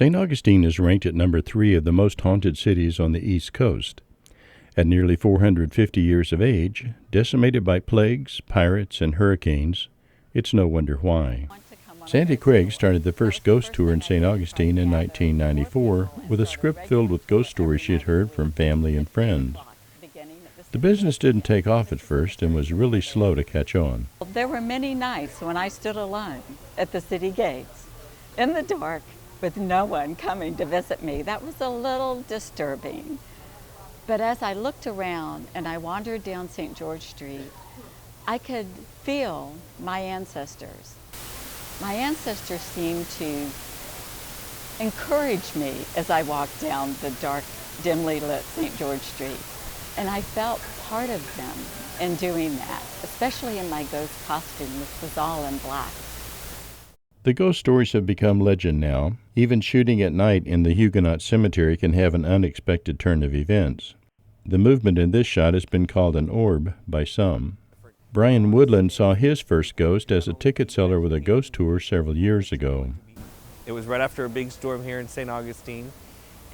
St. Augustine is ranked at number 3 of the most haunted cities on the East Coast. At nearly 450 years of age, decimated by plagues, pirates, and hurricanes, it's no wonder why. Sandy Craig started the first ghost tour in St. Augustine in 1994 with a script filled with ghost stories she had heard from family and friends. The business didn't take off at first and was really slow to catch on. There were many nights when I stood alone at the city gates in the dark with no one coming to visit me. That was a little disturbing. But as I looked around and I wandered down St. George Street, I could feel my ancestors. My ancestors seemed to encourage me as I walked down the dark, dimly lit St. George Street. And I felt part of them in doing that, especially in my ghost costume, which was all in black. The ghost stories have become legend now. Even shooting at night in the Huguenot Cemetery can have an unexpected turn of events. The movement in this shot has been called an orb by some. Brian Woodland saw his first ghost as a ticket seller with a ghost tour several years ago. It was right after a big storm here in St. Augustine,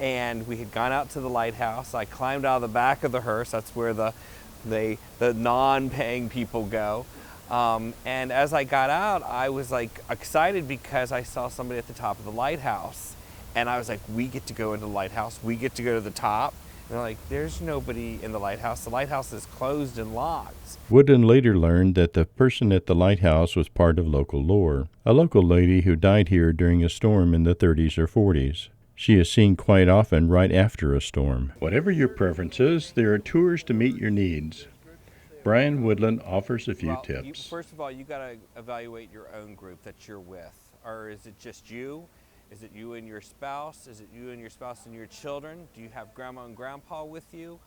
and we had gone out to the lighthouse. I climbed out of the back of the hearse. That's where the non-paying people go. And as I got out, I was like excited because I saw somebody at the top of the lighthouse. And I was like, we get to go into the lighthouse. We get to go to the top. And they're like, there's nobody in the lighthouse. The lighthouse is closed and locked. Woodland later learned that the person at the lighthouse was part of local lore, a local lady who died here during a storm in the 30s or 40s. She is seen quite often right after a storm. Whatever your preferences, there are tours to meet your needs. Brian Woodland offers a few tips. First of all, you got to evaluate your own group that you're with. Or is it just you? Is it you and your spouse? Is it you and your spouse and your children? Do you have grandma and grandpa with you?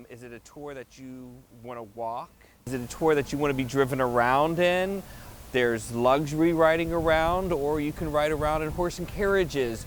Is it a tour that you want to walk? Is it a tour that you want to be driven around in? There's luxury riding around, or you can ride around in horse and carriages.